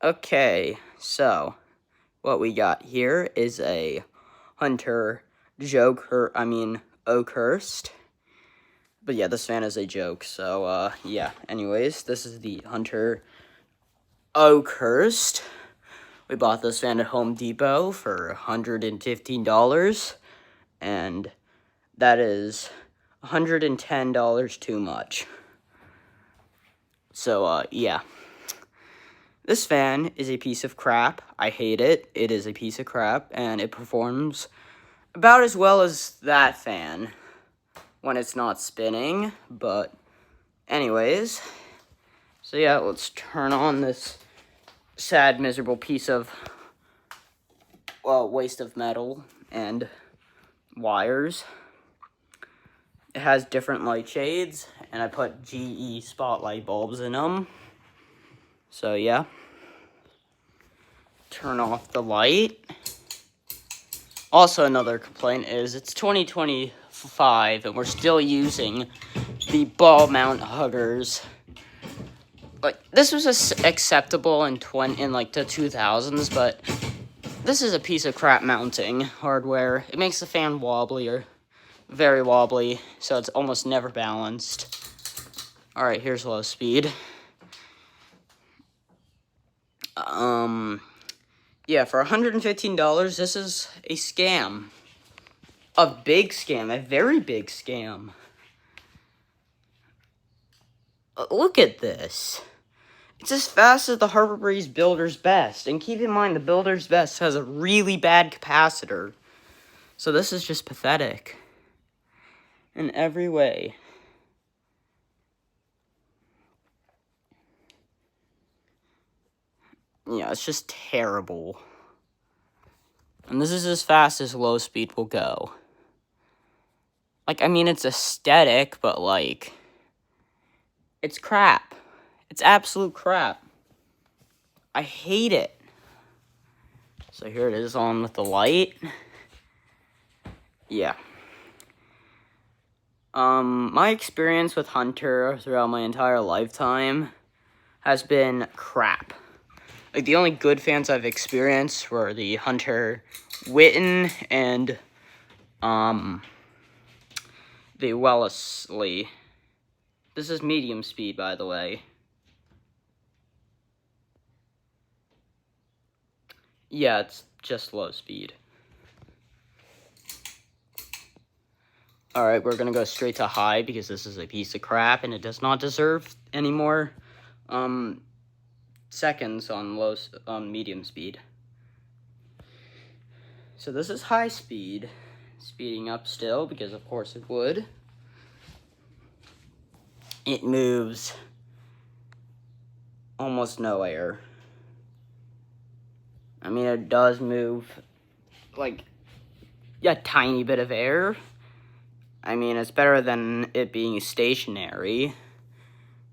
Okay, so what we got here is a Hunter Oakhurst. But yeah, this fan is a joke, so yeah. Anyways, this is the Hunter Oakhurst. We bought this fan at Home Depot for $115, and that is $110 too much. So, yeah. This fan is a piece of crap. I hate it. It is a piece of crap, and it performs about as well as that fan when it's not spinning. But anyways, so yeah, let's turn on this sad, miserable piece of, well, waste of metal and wires. It has different light shades, and I put GE spotlight bulbs in them. So yeah. Turn off the light. Also, another complaint is it's 2025 and we're still using the ball mount huggers. Like, this was acceptable in like the 2000s, but this is a piece of crap mounting hardware. It makes the fan wobblier, very wobbly, so it's almost never balanced. All right, here's low speed. Yeah, for $115, this is a scam. A big scam, a very big scam. Look at this. It's as fast as the Harbor Breeze Builder's Best. And keep in mind, the Builder's Best has a really bad capacitor. So this is just pathetic. In every way. Yeah, it's just terrible. And this is as fast as low speed will go. Like, I mean, it's aesthetic, but, like, it's crap. It's absolute crap. I hate it. So here it is on with the light. Yeah. My experience with Hunter throughout my entire lifetime has been crap. Like, the only good fans I've experienced were the Hunter Witten and, the Wellesley. This is medium speed, by the way. Yeah, it's just low speed. Alright, we're gonna go straight to high because this is a piece of crap and it does not deserve any more, seconds on medium speed. So this is high speed. Speeding up still, because of course it would. It moves almost no air. I mean, it does move, like, a tiny bit of air. I mean, it's better than it being stationary,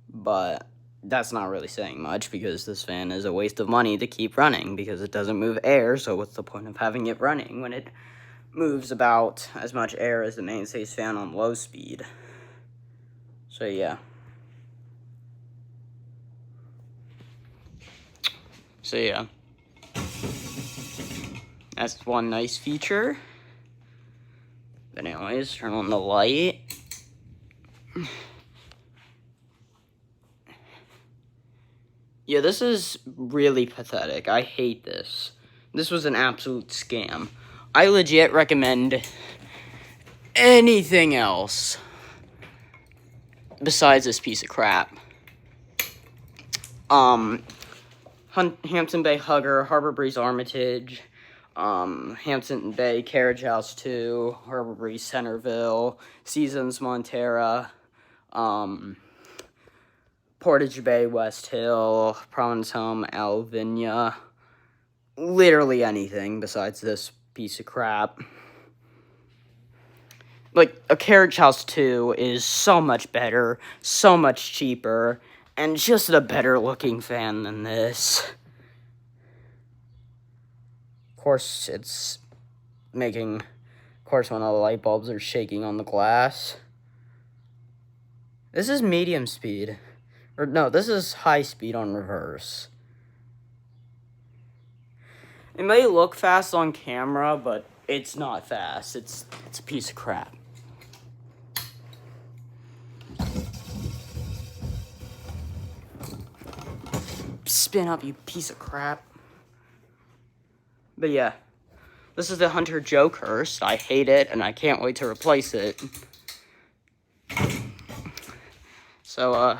but that's not really saying much because this fan is a waste of money to keep running because it doesn't move air, so what's the point of having it running when it moves about as much air as the mainstays fan on low speed? So, yeah. So, yeah. That's one nice feature. But anyways, turn on the light. Yeah, this is really pathetic. I hate this. This was an absolute scam. I legit recommend anything else besides this piece of crap. Hampton Bay Hugger, Harbor Breeze Armitage, Hampton Bay Carriage House 2, Harbor Breeze Centerville, Seasons Montera, Portage Bay West Hill, Providence Home Alvinia. Literally anything besides this piece of crap. Like, a Carriage House 2 is so much better, so much cheaper, and just a better looking fan than this. Of course, it's making, of course, when all the light bulbs are shaking on the glass. This is medium speed. Or, no, this is high speed on reverse. It may look fast on camera, but it's not fast. It's a piece of crap. Spin up, you piece of crap. But yeah, this is the Hunter Oakhurst. I hate it, and I can't wait to replace it. So,